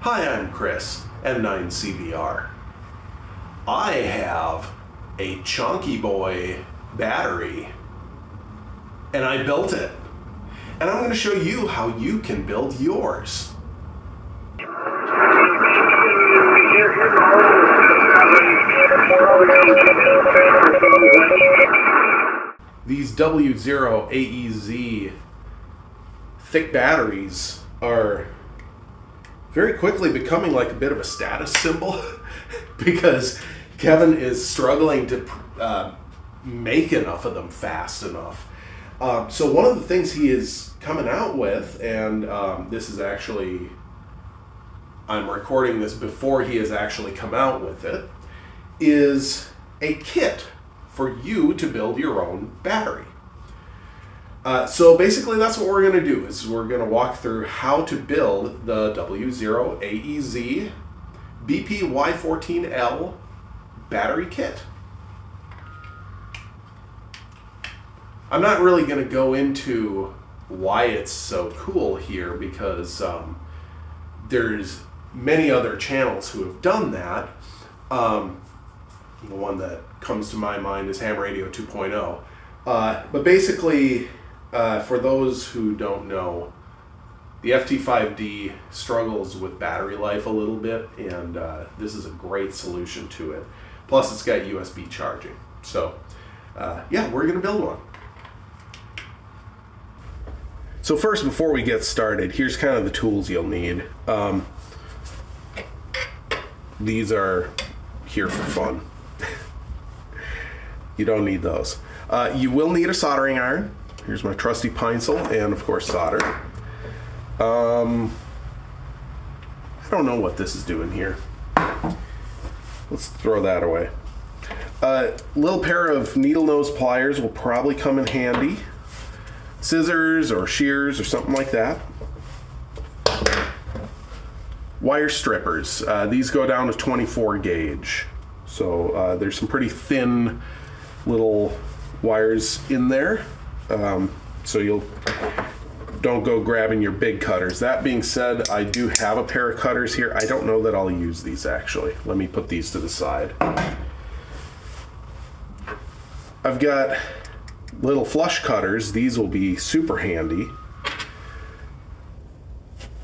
Hi, I'm Chris, M9CVR. I have a Chonky Boy battery, and I built it. And I'm going to show you how you can build yours. These W0 AEZ thick batteries are very quickly becoming like a bit of a status symbol because Kevin is struggling to make enough of them fast enough. So one of the things he is coming out with, and this is actually, I'm recording this before he has actually come out with it, is a kit for you to build your own battery. So basically that's what we're going to do, is we're going to walk through how to build the W0 AEZ BP-Y14L battery kit. I'm not really going to go into why it's so cool here because there's many other channels who have done that. The one that comes to my mind is Ham Radio 2.0. But basically, for those who don't know, the FT5D struggles with battery life a little bit, and this is a great solution to it. Plus, it's got USB charging. So, yeah, we're going to build one. So first, before we get started, here's kind of the tools you'll need. These are here for fun. You don't need those. You will need a soldering iron. Here's my trusty pencil and, of course, solder. I don't know what this is doing here. Let's throw that away. A little pair of needle nose pliers will probably come in handy. Scissors or shears or something like that. Wire strippers. These go down to 24 gauge. So there's some pretty thin little wires in there. So you'll don't go grabbing your big cutters. That being said, I do have a pair of cutters here. I don't know that I'll use these actually. Let me put these to the side. I've got little flush cutters. These will be super handy.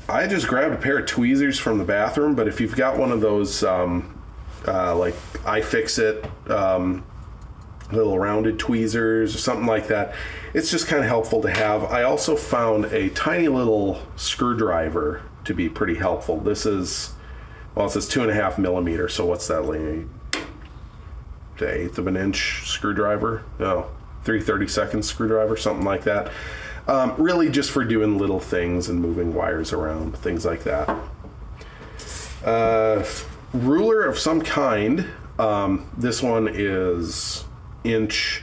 I just grabbed a pair of tweezers from the bathroom, but if you've got one of those like iFixit little rounded tweezers or something like that, it's just kind of helpful to have. I also found a tiny little screwdriver to be pretty helpful. This is, well, it says 2.5 millimeter, so what's that, like an 1/8 of an inch screwdriver? No, 3/32 screwdriver, something like that. Really just for doing little things and moving wires around, things like that. Ruler of some kind. This one is inch.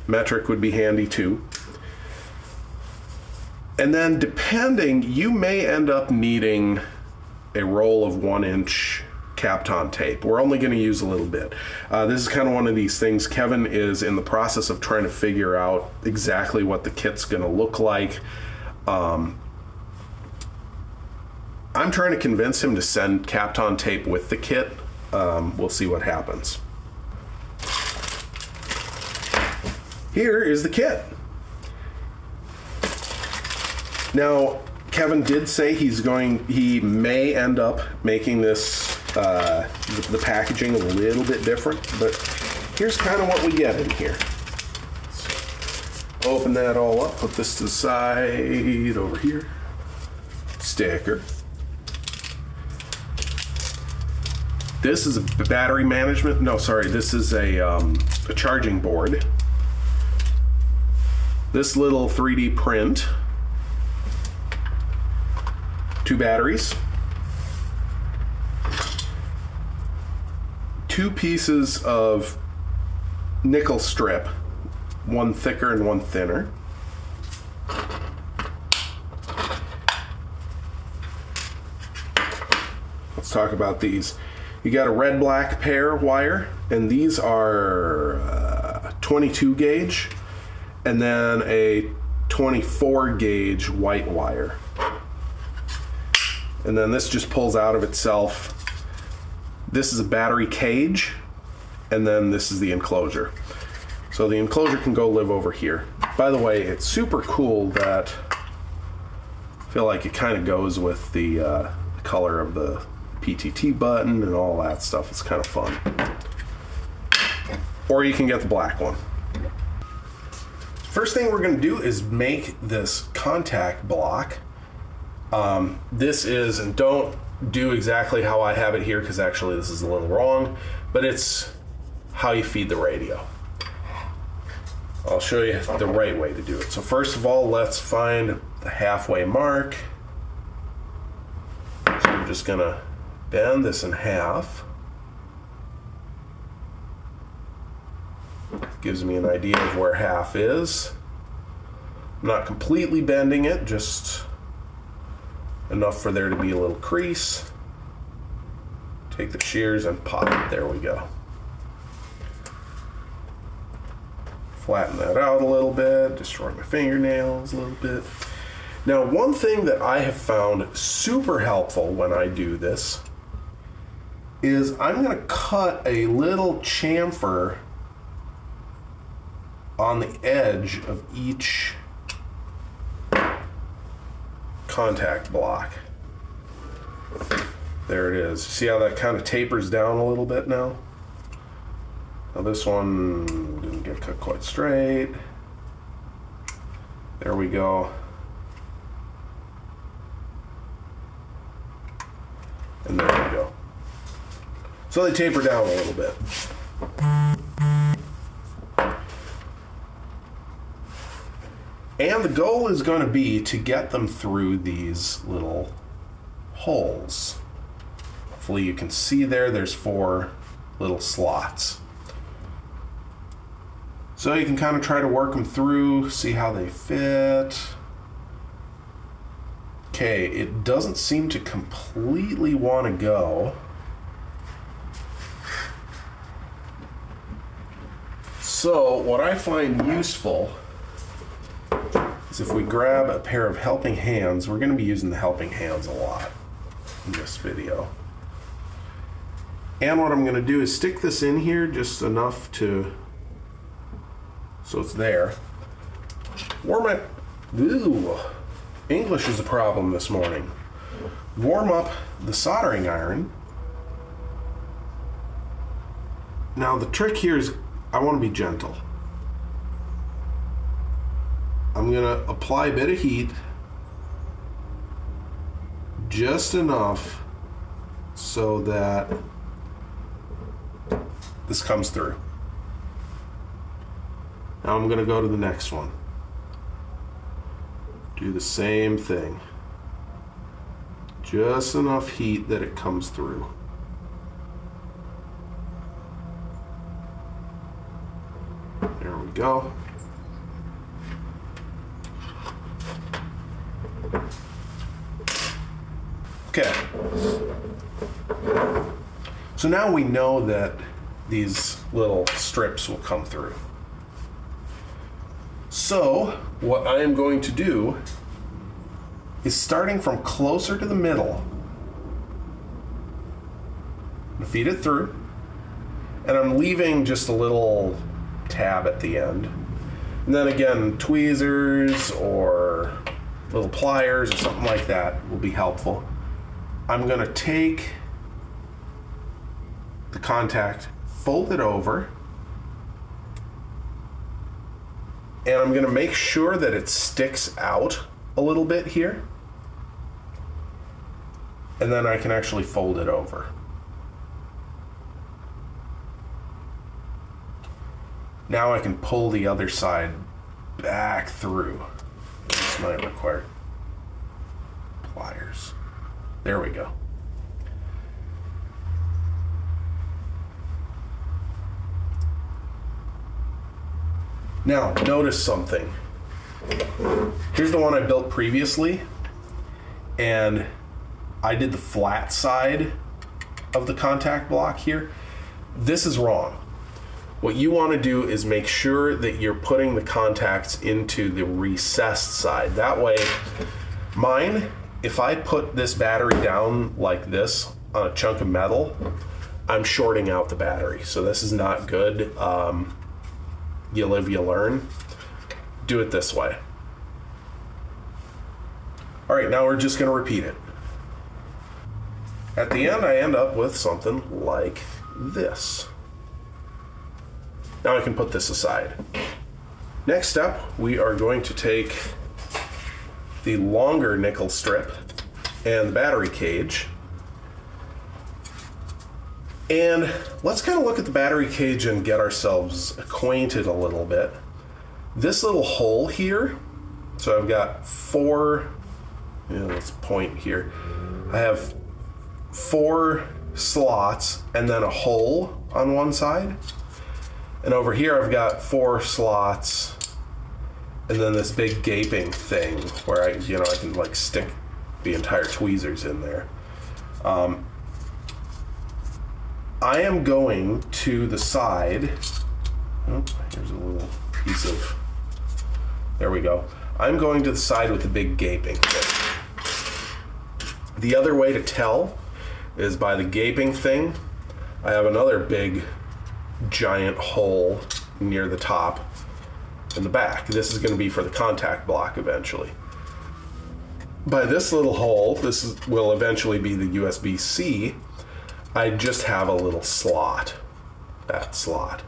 Metric would be handy too. And then depending, you may end up needing a roll of 1-inch Kapton tape. We're only going to use a little bit. This is kind of one of these things. Kevin is in the process of trying to figure out exactly what the kit's going to look like. I'm trying to convince him to send Kapton tape with the kit. We'll see what happens. Here is the kit. Now, Kevin did say he may end up making this, the packaging a little bit different, but here's kind of what we get in here. Let's open that all up, put this to the side over here. Sticker. This is a battery management, no, sorry, this is a charging board. This little 3D print. 2 batteries. 2 pieces of nickel strip, one thicker and one thinner. Let's talk about these. You got a red-black pair wire, and these are 22 gauge, and then a 24 gauge white wire. And then this just pulls out of itself. This is a battery cage, and then this is the enclosure. So the enclosure can go live over here. By the way, it's super cool that I feel like it kind of goes with the color of the PTT button and all that stuff. It's kind of fun. Or you can get the black one. First thing we're going to do is make this contact block. This is, and don't do exactly how I have it here because actually this is a little wrong, but it's how you feed the radio. I'll show you the right way to do it. So first of all, let's find the halfway mark. So I'm just gonna bend this in half. Gives me an idea of where half is. I'm not completely bending it, just enough for there to be a little crease. Take the shears and pop it. There we go. Flatten that out a little bit, destroy my fingernails a little bit. Now, one thing that I have found super helpful when I do this is I'm going to cut a little chamfer on the edge of each contact block. There it is. See how that kind of tapers down a little bit now? Now this one didn't get cut quite straight. There we go. And there we go. So they taper down a little bit. And the goal is going to be to get them through these little holes. Hopefully you can see there's 4 little slots. So you can kind of try to work them through, see how they fit. Okay, it doesn't seem to completely want to go. So what I find useful is if we grab a pair of helping hands. We're going to be using the helping hands a lot in this video. And what I'm going to do is stick this in here just enough to, so it's there. Warm it. Ooh, English is a problem this morning. Warm up the soldering iron. Now the trick here is I want to be gentle. I'm going to apply a bit of heat, just enough so that this comes through. Now I'm going to go to the next one. Do the same thing. Just enough heat that it comes through. There we go. Okay. So now we know that these little strips will come through. So what I am going to do is, starting from closer to the middle, I'm gonna feed it through, and I'm leaving just a little tab at the end. And then again, tweezers or little pliers or something like that will be helpful. I'm going to take the contact, fold it over, and I'm going to make sure that it sticks out a little bit here. And then I can actually fold it over. Now I can pull the other side back through. This might require pliers. There we go. Now, notice something. Here's the one I built previously, and I did the flat side of the contact block here. This is wrong. What you want to do is make sure that you're putting the contacts into the recessed side. That way, mine if I put this battery down like this on a chunk of metal, I'm shorting out the battery. So this is not good. You live, you learn. Do it this way. All right, now we're just going to repeat it. At the end, I end up with something like this. Now I can put this aside. Next step, we are going to take the longer nickel strip and the battery cage. And let's kind of look at the battery cage and get ourselves acquainted a little bit. This little hole here, so I've got four, let's point here. I have 4 slots and then a hole on one side. And over here I've got 4 slots and then this big gaping thing where I can like stick the entire tweezers in there. I am going to the side. Oh, here's a little piece of. There we go. I'm going to the side with the big gaping thing. The other way to tell is by the gaping thing. I have another big, giant hole near the top in the back. This is going to be for the contact block eventually. By this little hole, will eventually be the USB-C. I just have a little slot, that slot.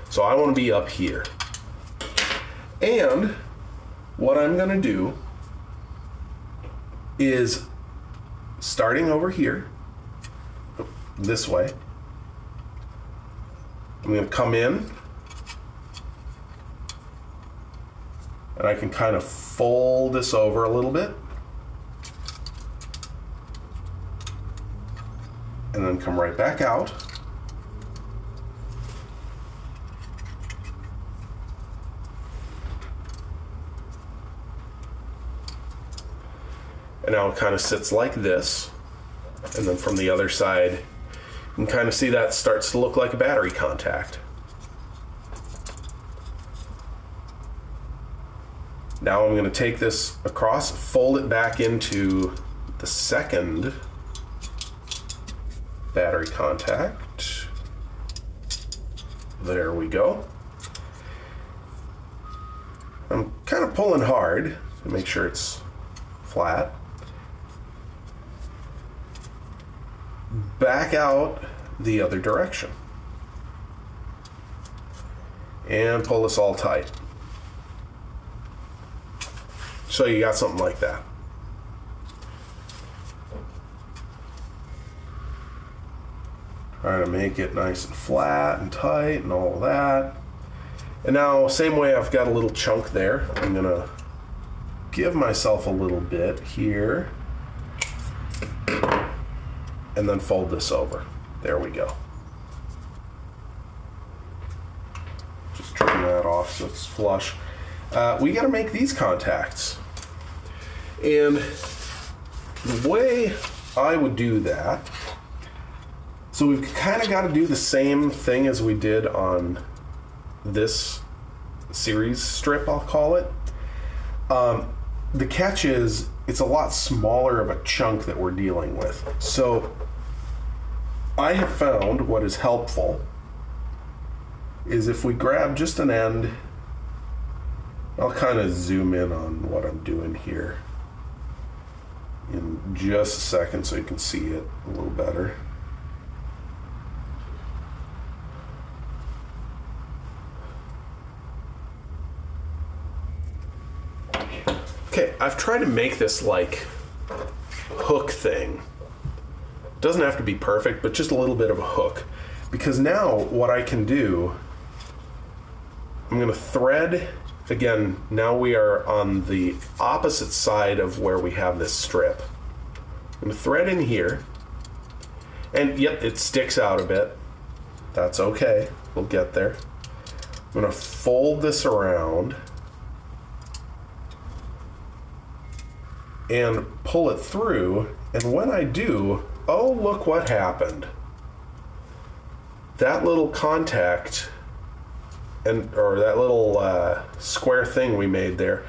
So I want to be up here. And what I'm going to do is, starting over here, this way, I'm going to come in, and I can kind of fold this over a little bit, and then come right back out. And now it kind of sits like this. And then from the other side, you can kind of see that starts to look like a battery contact. Now I'm going to take this across, fold it back into the second battery contact. There we go. I'm kind of pulling hard to make sure it's flat. Back out the other direction. And pull this all tight. So you got something like that. Trying to make it nice and flat and tight and all of that. And now, same way, I've got a little chunk there. I'm gonna give myself a little bit here and then fold this over. There we go. Just trim that off so it's flush. We gotta make these contacts. And the way I would do that, so we've kind of got to do the same thing as we did on this series strip, I'll call it. The catch is it's a lot smaller of a chunk that we're dealing with. So I have found what is helpful is if we grab just an end, I'll kind of zoom in on what I'm doing here in just a second so you can see it a little better. Okay, I've tried to make this like hook thing. It doesn't have to be perfect, but just a little bit of a hook. Because now what I can do, I'm going to thread, again, now we are on the opposite side of where we have this strip. I'm going to thread in here, and yep, it sticks out a bit. That's okay, we'll get there. I'm going to fold this around and pull it through, and when I do, oh, look what happened. That little contact, or that little square thing we made there,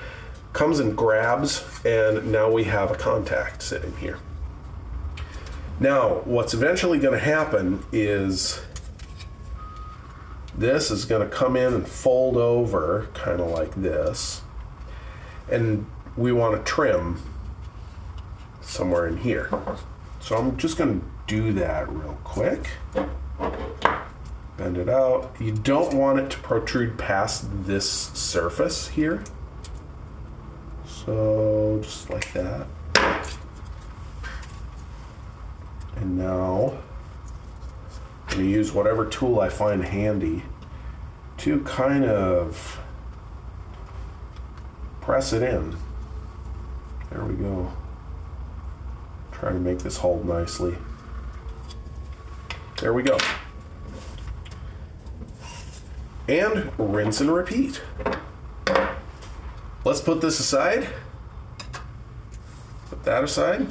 comes and grabs, and now we have a contact sitting here. Now, what's eventually going to happen is this is going to come in and fold over, kind of like this, and we want to trim somewhere in here. So I'm just going to do that real quick. Bend it out. You don't want it to protrude past this surface here. So just like that. And now I'm going to use whatever tool I find handy to kind of press it in. There we go. Try to make this hold nicely. There we go. And rinse and repeat. Let's put this aside. Put that aside.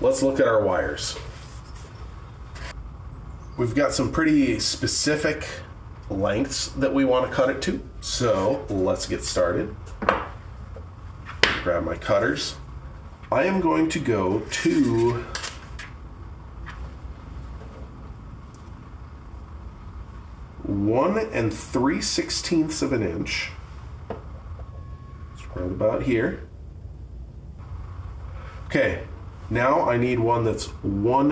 Let's look at our wires. We've got some pretty specific lengths that we want to cut it to. So let's get started. Grab my cutters. I am going to go to 1 3/16 of an inch. It's right about here. Okay, now I need one that's 1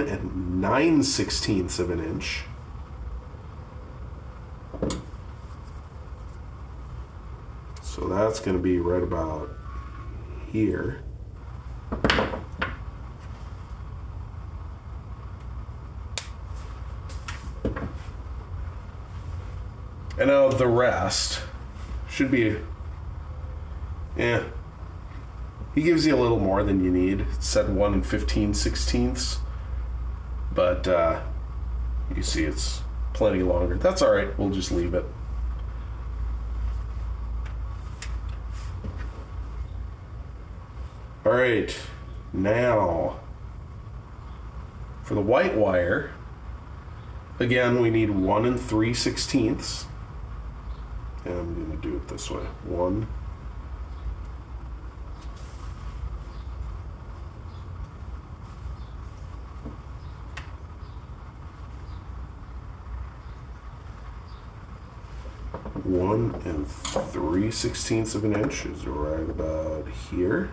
9/16 of an inch. So that's going to be right about here. And now the rest should be, he gives you a little more than you need. It said 1 15/16, but you see it's plenty longer. That's all right, we'll just leave it. All right, now for the white wire, again, we need 1 3/16. And I'm going to do it this way. 1. One 3/16 of an inch is right about here.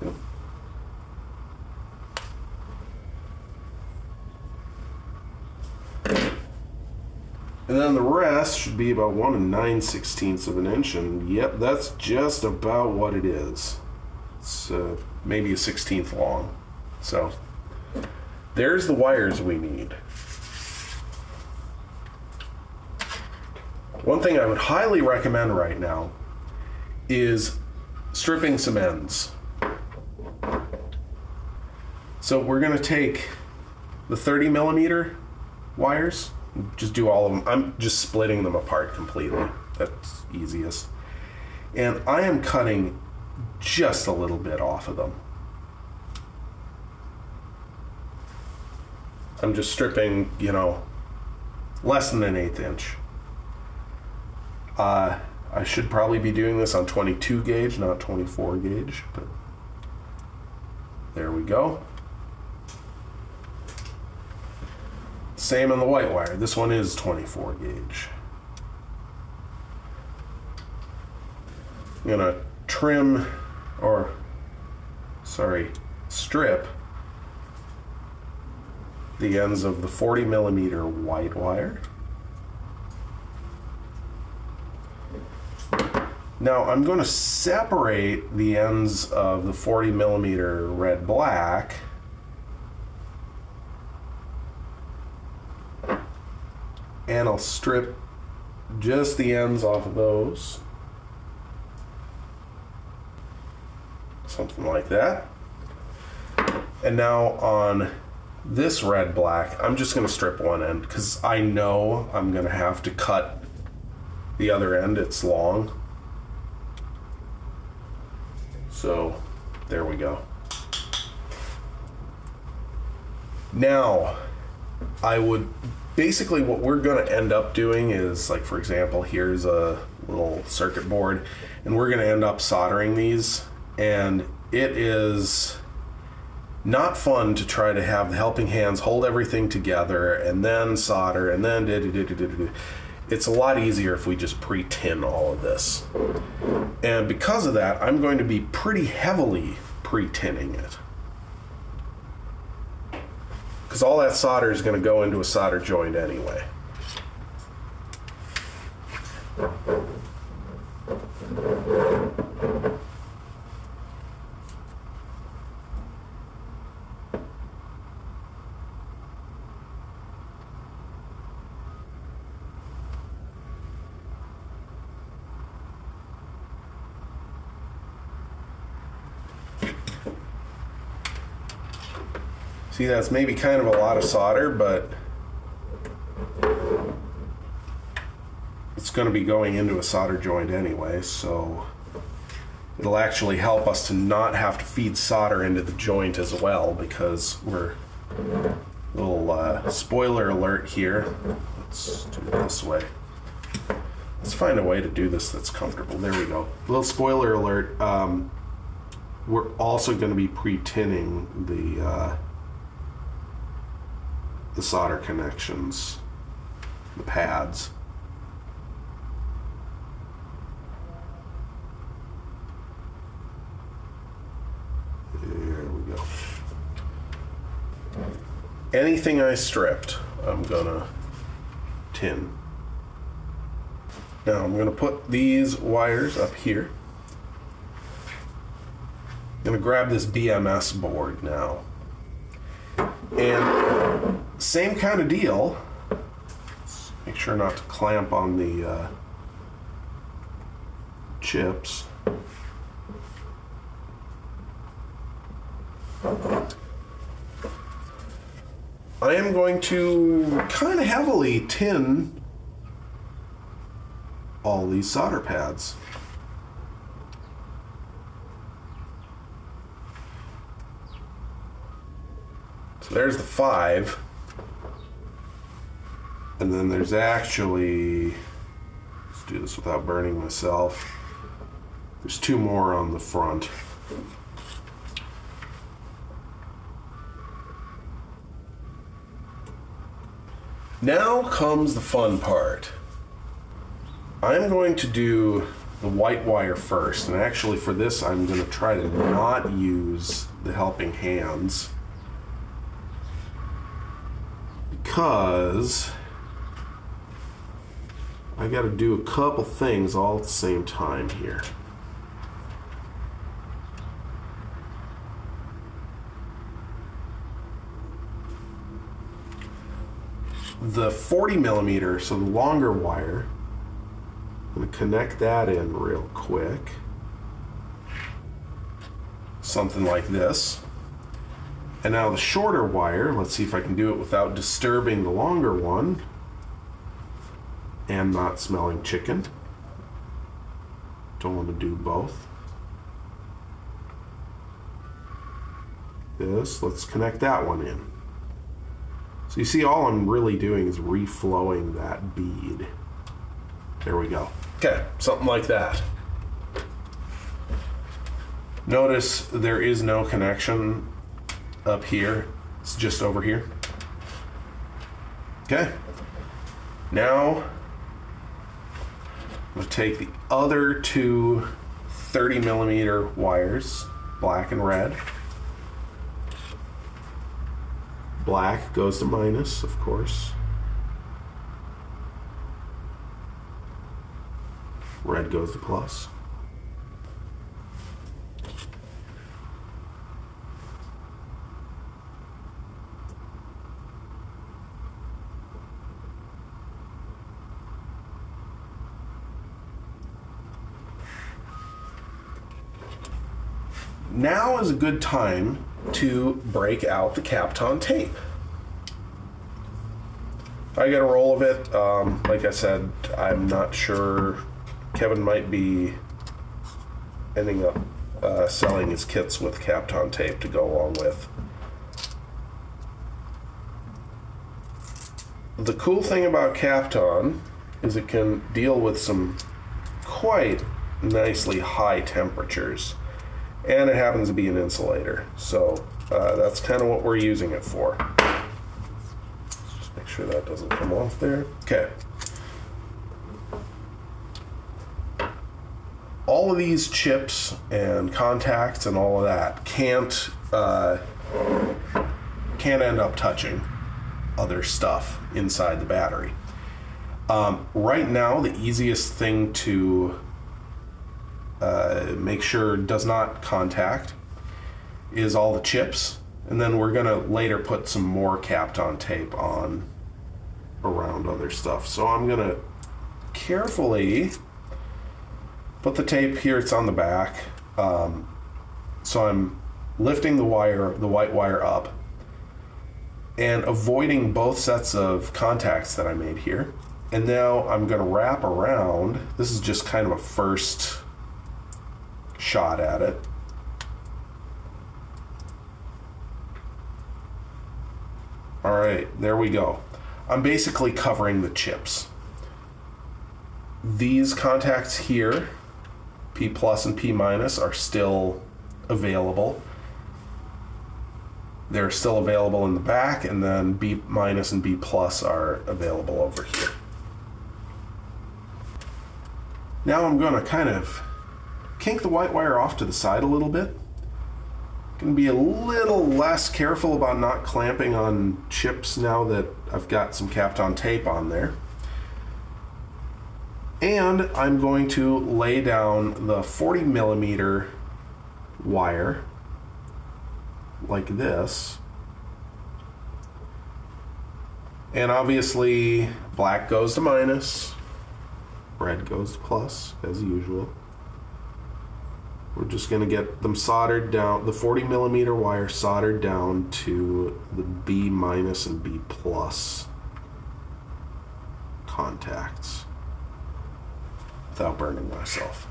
Yep. And then the rest should be about 1 9/16 of an inch, and yep, that's just about what it is. It's maybe a 1/16 long. So there's the wires we need. One thing I would highly recommend right now is stripping some ends. So we're going to take the 30 millimeter wires. Just do all of them. I'm just splitting them apart completely. That's easiest. And I am cutting just a little bit off of them. I'm just stripping, less than 1/8 inch. I should probably be doing this on 22 gauge, not 24 gauge, but there we go. Same on the white wire. This one is 24 gauge. I'm gonna strip the ends of the 40 millimeter white wire. Now I'm going to separate the ends of the 40 millimeter red black and I'll strip just the ends off of those. Something like that. And now on this red black, I'm just going to strip one end because I know I'm going to have to cut the other end. It's long. So there we go. Now I would basically, what we're going to end up doing is, like, for example, here's a little circuit board, and we're going to end up soldering these, and it is not fun to try to have the helping hands hold everything together and then solder and then it's a lot easier if we just pre-tin all of this. And because of that, I'm going to be pretty heavily pre-tinning it, because all that solder is going to go into a solder joint anyway. See, that's maybe kind of a lot of solder, but it's going to be going into a solder joint anyway, so it'll actually help us to not have to feed solder into the joint as well, because we're little spoiler alert here. Let's do it this way. Let's find a way to do this that's comfortable. There we go. Little spoiler alert. We're also going to be pre-tinning the solder connections, the pads. There we go. Anything I stripped, I'm gonna tin. Now I'm gonna put these wires up here. I'm gonna grab this BMS board now. And same kind of deal. Let's make sure not to clamp on the chips. I am going to kind of heavily tin all these solder pads. So there's the 5. And then there's actually, let's do this without burning myself, there's 2 more on the front. Now comes the fun part. I'm going to do the white wire first, and actually for this I'm going to try to not use the helping hands, because I got to do a couple things all at the same time here. The 40 millimeter, so the longer wire, I'm going to connect that in real quick. Something like this. And now the shorter wire, let's see if I can do it without disturbing the longer one and not smelling chicken. Don't want to do both. This, let's connect that one in. So you see, all I'm really doing is reflowing that bead. There we go. Okay, something like that. Notice there is no connection up here. It's just over here. Okay. Now, I'm going to take the other 2 30 millimeter wires, black and red. Black goes to minus, of course. Red goes to plus. Now is a good time to break out the Kapton tape. I got a roll of it. Like I said, I'm not sure. Kevin might be ending up selling his kits with Kapton tape to go along with. The cool thing about Kapton is it can deal with some quite nicely high temperatures. And it happens to be an insulator. So that's kind of what we're using it for. Just make sure that doesn't come off there. Okay. All of these chips and contacts and all of that can't end up touching other stuff inside the battery. Right now, the easiest thing to make sure does not contact is all the chips, and then we're gonna later put some more Kapton tape on around other stuff. So I'm gonna carefully put the tape here. It's on the back. So I'm lifting the white wire up and avoiding both sets of contacts that I made here. And now I'm going to wrap around. This is just kind of a first shot at it. All right, there we go. I'm basically covering the chips. These contacts here, P plus and P minus, are still available. They're still available in the back, and then B minus and B plus are available over here. Now I'm going to kind of kink the white wire off to the side a little bit. Going to be a little less careful about not clamping on chips now that I've got some Kapton tape on there. And I'm going to lay down the 40 millimeter wire like this. And obviously black goes to minus, red goes to plus as usual. We're just going to get them soldered down, the 40 millimeter wire soldered down to the B minus and B plus contacts without burning myself.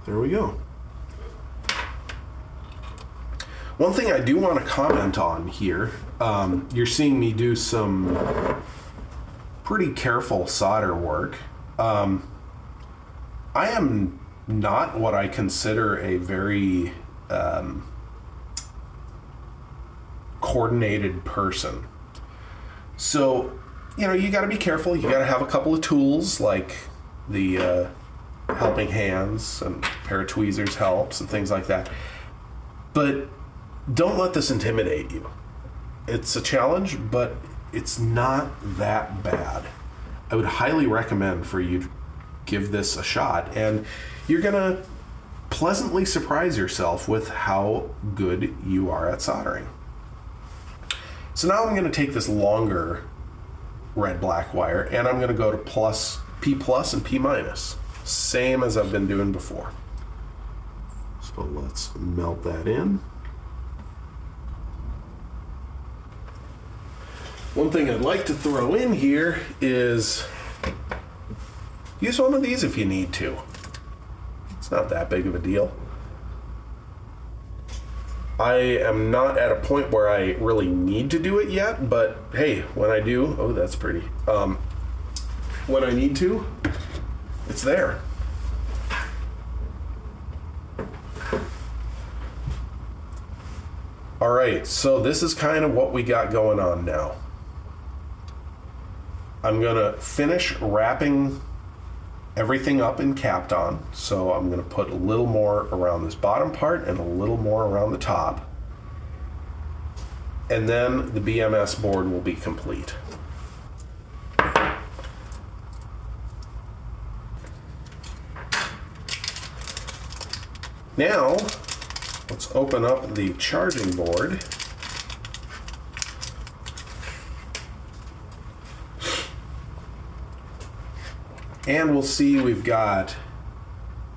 There we go. One thing I do want to comment on here, you're seeing me do some pretty careful solder work. I am not what I consider a very coordinated person. So, you know, you got to be careful. You got to have a couple of tools like the helping hands and a pair of tweezers helps and things like that. But don't let this intimidate you. It's a challenge, but it's not that bad. I would highly recommend for you to give this a shot, and you're gonna pleasantly surprise yourself with how good you are at soldering. So now I'm gonna take this longer red-black wire, and I'm gonna go to P plus and P minus. Same as I've been doing before. So let's melt that in. One thing I'd like to throw in here is use one of these if you need to. It's not that big of a deal. I am not at a point where I really need to do it yet, but hey, when I do, oh, that's pretty. When I need to, it's there. All right, so this is kind of what we got going on now. I'm gonna finish wrapping everything up in Kapton. So I'm gonna put a little more around this bottom part and a little more around the top. And then the BMS board will be complete. Now, let's open up the charging board. And we'll see we've got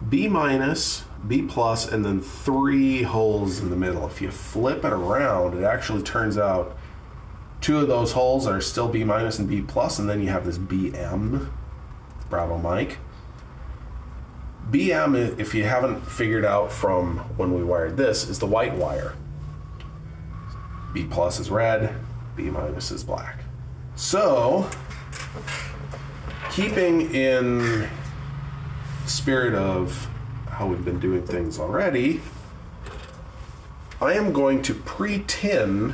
B minus, B plus, and then 3 holes in the middle. If you flip it around, it actually turns out Two of those holes are still B minus and B plus, and then you have this BM, Bravo Mike. BM, if you haven't figured out from when we wired this, is the white wire. B plus is red, B minus is black. So, keeping in spirit of how we've been doing things already, I am going to pre-tin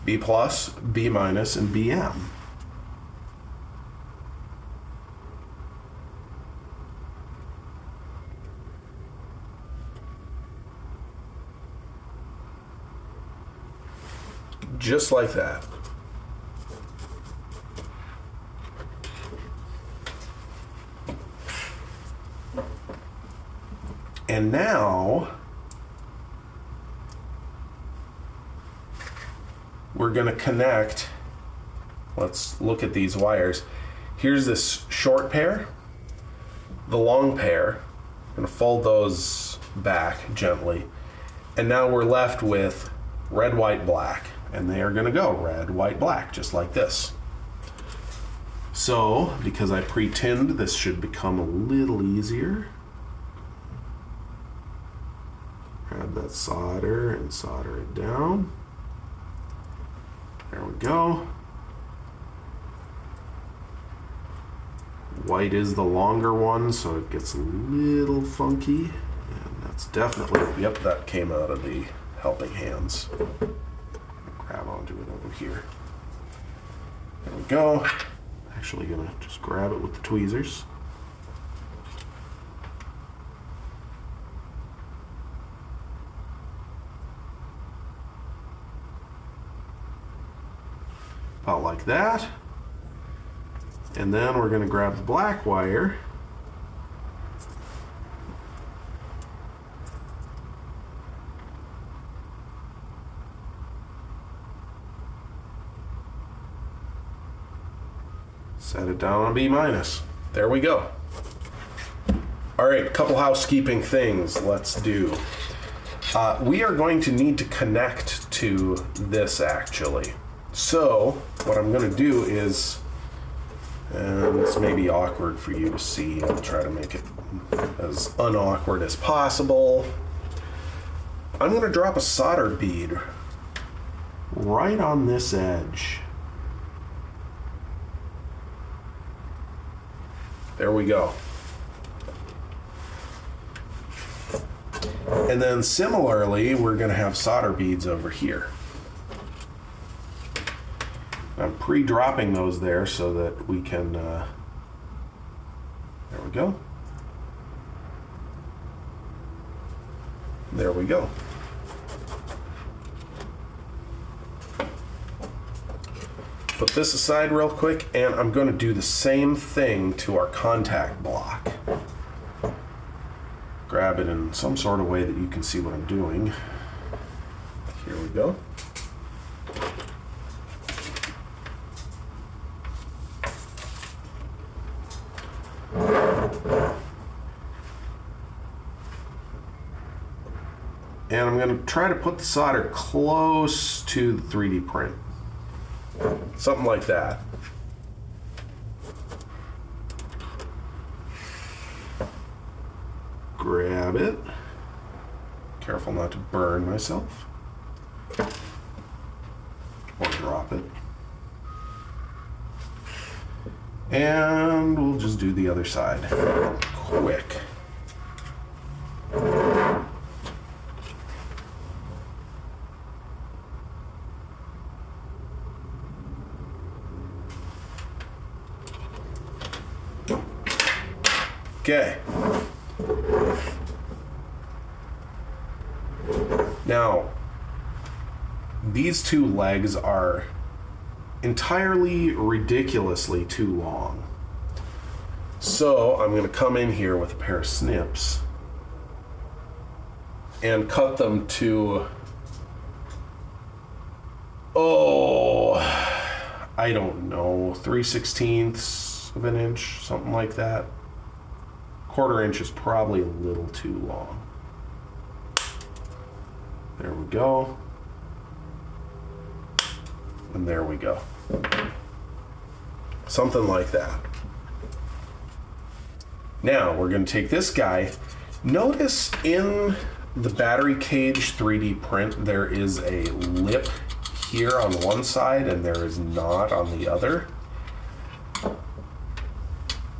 B plus, B minus, and BM. Just like that. And now we're going to connect. Let's look at these wires. Here's this short pair, the long pair. I'm going to fold those back gently. And now we're left with red, white, black. And they are going to go red, white, black, just like this. So, because I pre-tinned, this should become a little easier. Grab that solder and solder it down. There we go. White is the longer one, so it gets a little funky. And that's definitely, yep, that came out of the helping hands. Grab onto it over here. There we go. Actually gonna just grab it with the tweezers. About like that. And then we're gonna grab the black wire. Set it down on B minus. There we go. All right, couple housekeeping things let's do. We are going to need to connect to this actually. So what I'm going to do is, and it's maybe awkward for you to see, I'll try to make it as unawkward as possible. I'm going to drop a solder bead right on this edge. There we go. And then similarly, we're going to have solder beads over here. I'm pre-dropping those there so that we can, there we go. There we go. Put this aside real quick, and I'm going to do the same thing to our contact block. Grab it in some sort of way that you can see what I'm doing. Here we go. And I'm going to try to put the solder close to the 3D print. Something like that. Grab it. Careful not to burn myself. Or drop it. And we'll just do the other side quick. Okay. Now, these two legs are entirely ridiculously too long. So I'm going to come in here with a pair of snips and cut them to, I don't know, 3/16 of an inch, something like that. 1/4 inch is probably a little too long. There we go. And there we go. Something like that. Now we're going to take this guy. Notice in the battery cage 3D print there is a lip here on one side and there is not on the other.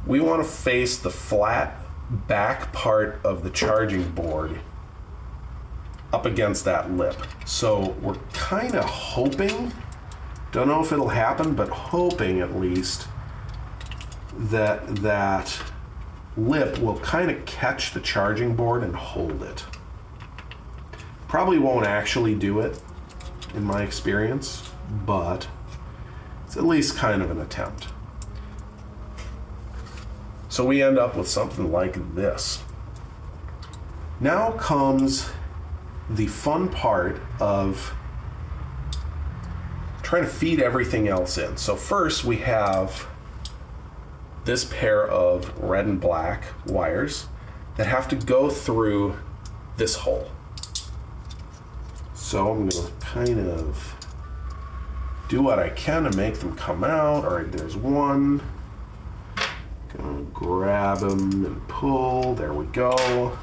We want to face the flat back part of the charging board up against that lip. So we're kind of hoping, don't know if it'll happen, but hoping at least that that lip will kind of catch the charging board and hold it. Probably won't actually do it in my experience, but it's at least kind of an attempt. So we end up with something like this. Now comes the fun part of trying to feed everything else in. So first we have this pair of red and black wires that have to go through this hole. So I'm going to kind of do what I can to make them come out. All right, there's one. Gonna grab them and pull. There we go.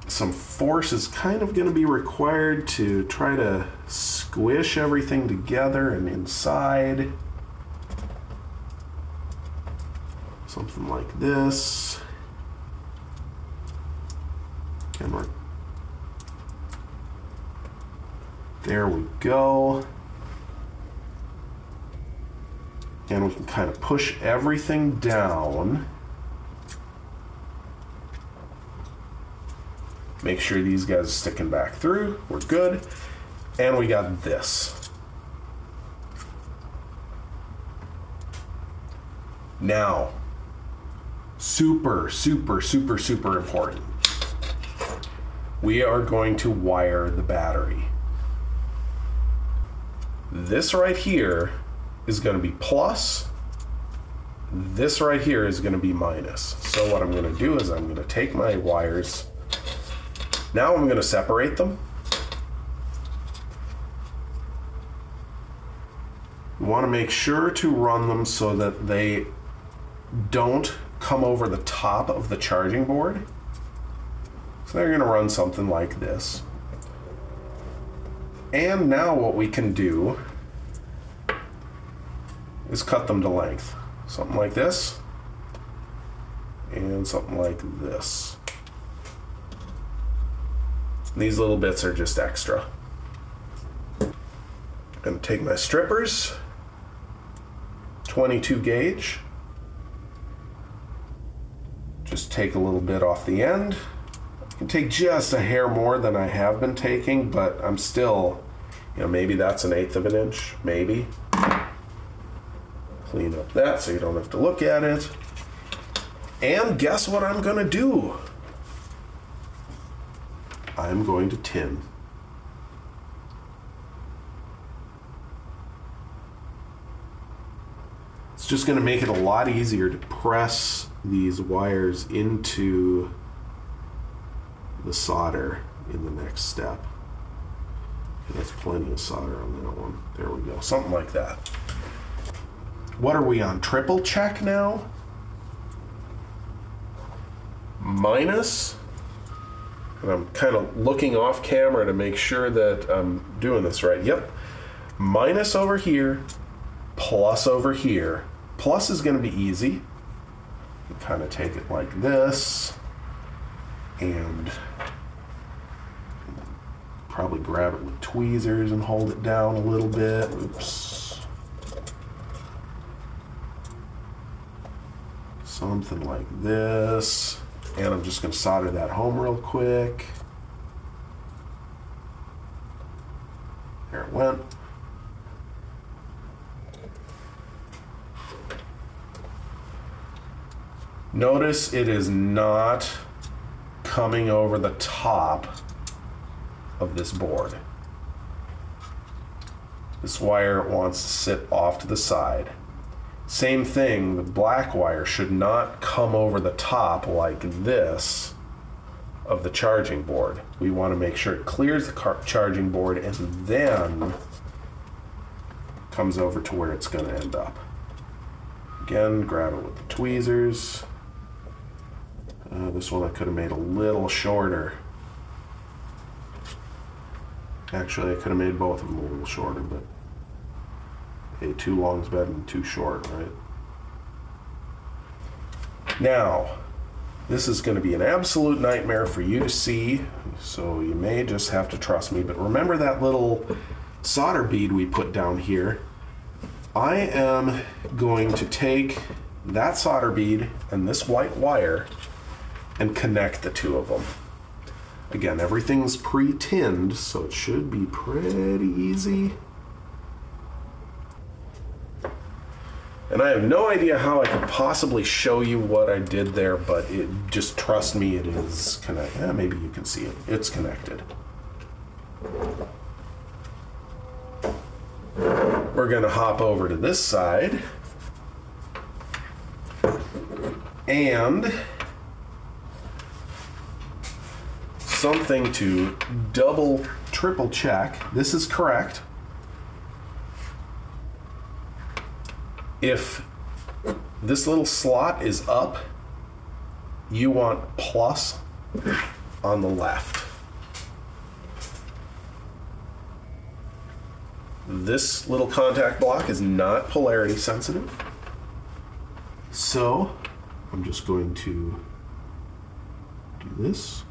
Some force is kind of going to be required to try to squish everything together and inside. Something like this. And there we go. And we can kind of push everything down. Make sure these guys are sticking back through. We're good. And we got this. Now, super, super, super, super important. We are going to wire the battery. This right here is going to be plus. This right here is going to be minus. So what I'm going to do is I'm going to take my wires. Now I'm going to separate them. You want to make sure to run them so that they don't come over the top of the charging board. So they're going to run something like this. And now what we can do is cut them to length. Something like this. And something like this. And these little bits are just extra. I'm going to take my strippers. 22 gauge. Just take a little bit off the end. I can take just a hair more than I have been taking, but I'm still, you know, maybe that's 1/8 of an inch, maybe. Clean up that so you don't have to look at it. And guess what I'm gonna do? I'm going to tin. It's just gonna make it a lot easier to press these wires into the solder in the next step. And that's plenty of solder on that one. There we go, something like that. What are we on, triple check now? Minus, and I'm kind of looking off camera to make sure that I'm doing this right. Yep, minus over here, plus over here. Plus is gonna be easy. You kind of take it like this, and probably grab it with tweezers and hold it down a little bit. Oops. Something like this. And I'm just going to solder that home real quick. There it went. Notice it is not coming over the top of this board. This wire wants to sit off to the side. Same thing, the black wire should not come over the top like this of the charging board. We want to make sure it clears the charging board and then comes over to where it's going to end up. Again, grab it with the tweezers. This one I could have made a little shorter. Actually, I could have made both of them a little shorter, but hey, too long is better than too short, right? Now, this is going to be an absolute nightmare for you to see, so you may just have to trust me. But remember that little solder bead we put down here? I am going to take that solder bead and this white wire and connect the two of them. Again, everything's pre-tinned, so it should be pretty easy. And I have no idea how I could possibly show you what I did there, but just trust me, it is connected. Yeah, maybe you can see it. It's connected. We're going to hop over to this side. And something to double, triple check. This is correct. If this little slot is up, you want plus on the left. This little contact block is not polarity sensitive. So I'm just going to do this.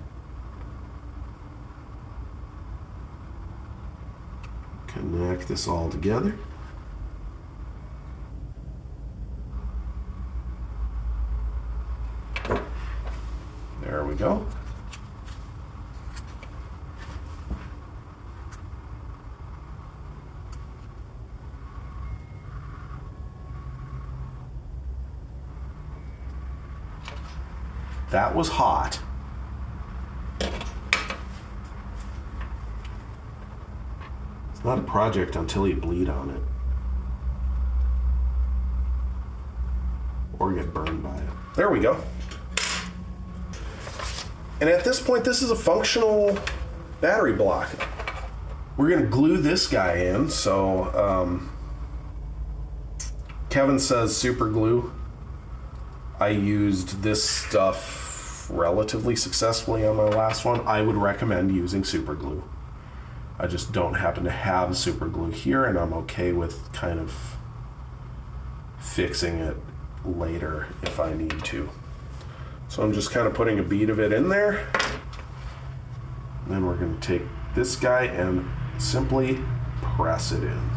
Connect this all together. There we go. That was hot. It's not a project until you bleed on it. Or get burned by it. There we go. And at this point, this is a functional battery block. We're going to glue this guy in. So Kevin says super glue. I used this stuff relatively successfully on my last one. I would recommend using super glue. I just don't happen to have super glue here, and I'm okay with kind of fixing it later if I need to. So I'm just kind of putting a bead of it in there. And then we're going to take this guy and simply press it in.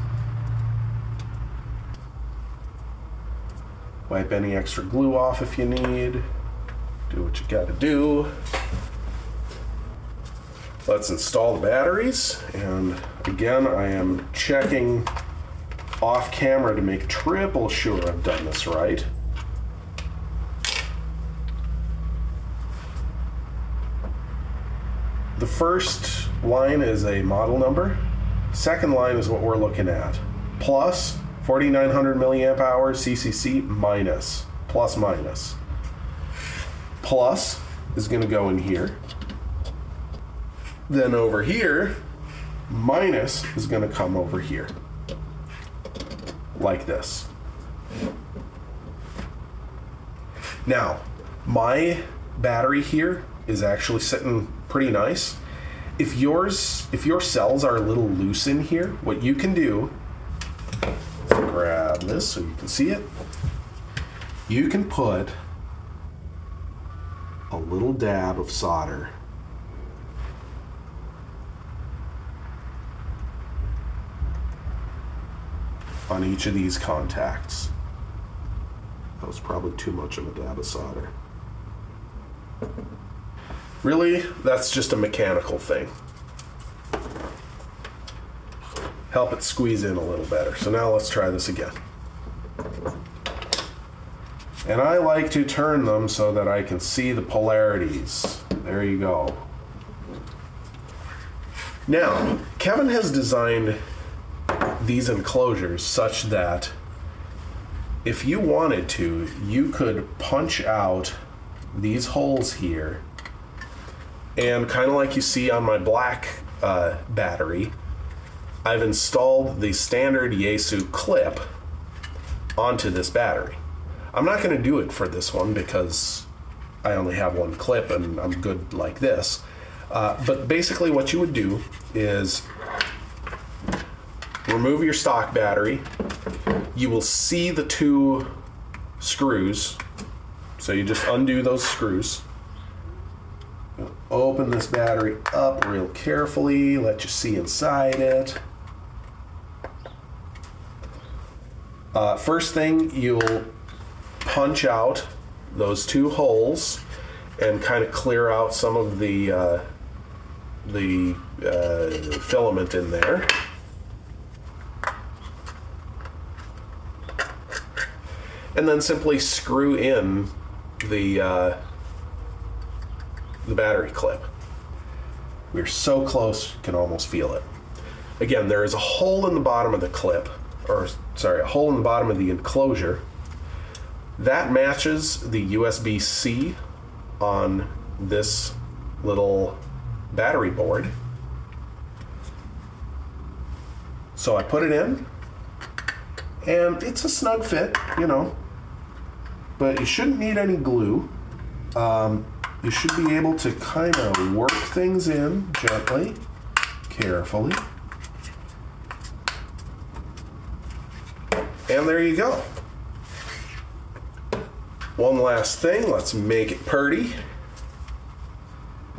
Wipe any extra glue off if you need. Do what you got to do. Let's install the batteries. And again, I am checking off camera to make triple sure I've done this right. The first line is a model number. Second line is what we're looking at. Plus 4,900 milliamp hours CCC, minus, plus minus. Plus is going to go in here. Then over here, minus is going to come over here. Like this. Now, my battery here is actually sitting pretty nice. If your cells are a little loose in here, what you can do is grab this so you can see it. You can put a little dab of solder on each of these contacts. That was probably too much of a dab of solder. Really, that's just a mechanical thing. Help it squeeze in a little better. So now let's try this again. And I like to turn them so that I can see the polarities. There you go. Now, Kevin has designed these enclosures such that if you wanted to, you could punch out these holes here And kind of like you see on my black battery, I've installed the standard Yaesu clip onto this battery. I'm not going to do it for this one because I only have one clip and I'm good like this. But basically what you would do is remove your stock battery. You will see the two screws. So you just undo those screws. Open this battery up real carefully, let you see inside it. First thing, you'll punch out those two holes and kind of clear out some of the filament in there. And then simply screw in the battery clip. We're so close, you can almost feel it. Again, there is a hole in the bottom of the clip, or sorry, a hole in the bottom of the enclosure. That matches the USB-C on this little battery board. So I put it in, and it's a snug fit, you know, but you shouldn't need any glue. You should be able to kind of work things in gently, carefully. And there you go. One last thing, let's make it pretty.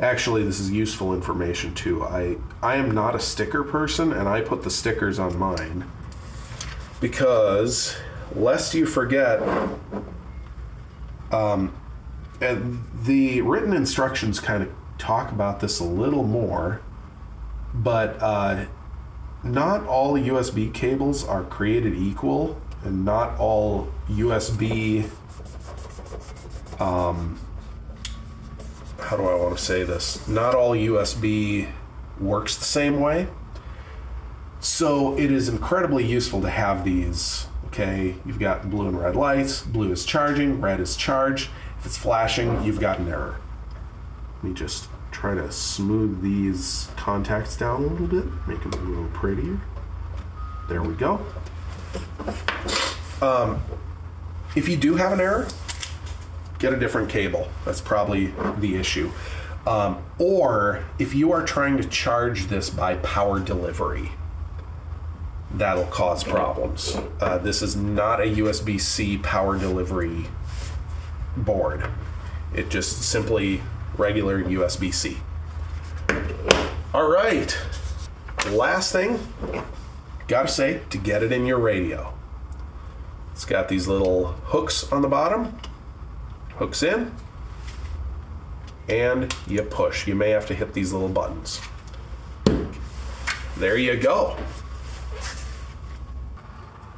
Actually, this is useful information too. I am not a sticker person, and I put the stickers on mine because lest you forget, and the written instructions kind of talk about this a little more, but not all USB cables are created equal, and not all USB, how do I want to say this? Not all USB works the same way. So it is incredibly useful to have these, okay? You've got blue and red lights. Blue is charging, red is charged. If it's flashing, you've got an error. Let me just try to smooth these contacts down a little bit, make them a little prettier. There we go. If you do have an error, get a different cable. That's probably the issue. Or if you are trying to charge this by power delivery, that'll cause problems. This is not a USB-C power delivery board. It just simply regular USB-C. All right. Last thing, gotta say, to get it in your radio. It's got these little hooks on the bottom. Hooks in, and you push. You may have to hit these little buttons. There you go.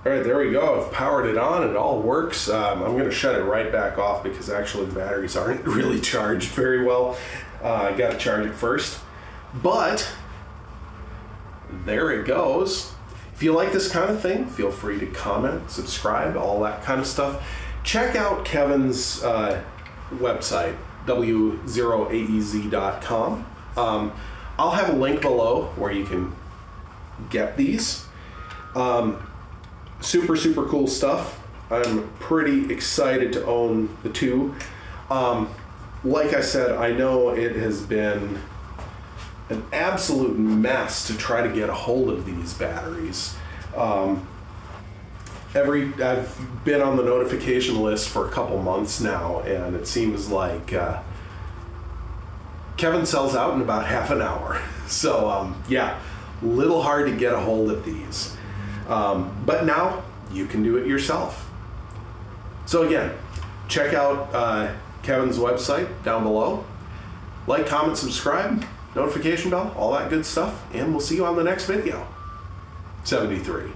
All right, there we go. I've powered it on. It all works. I'm going to shut it right back off because actually the batteries aren't really charged very well. I got to charge it first. But there it goes. If you like this kind of thing, feel free to comment, subscribe, all that kind of stuff. Check out Kevin's website, w0aez.com. I'll have a link below where you can get these. Super, super cool stuff. I'm pretty excited to own the two. Like I said, I know it has been an absolute mess to try to get a hold of these batteries. I've been on the notification list for a couple months now, and it seems like Kevin sells out in about half an hour. So yeah, little hard to get a hold of these. But now you can do it yourself. So again, check out Kevin's website down below. Like, comment, subscribe, notification bell, all that good stuff, and we'll see you on the next video. 73.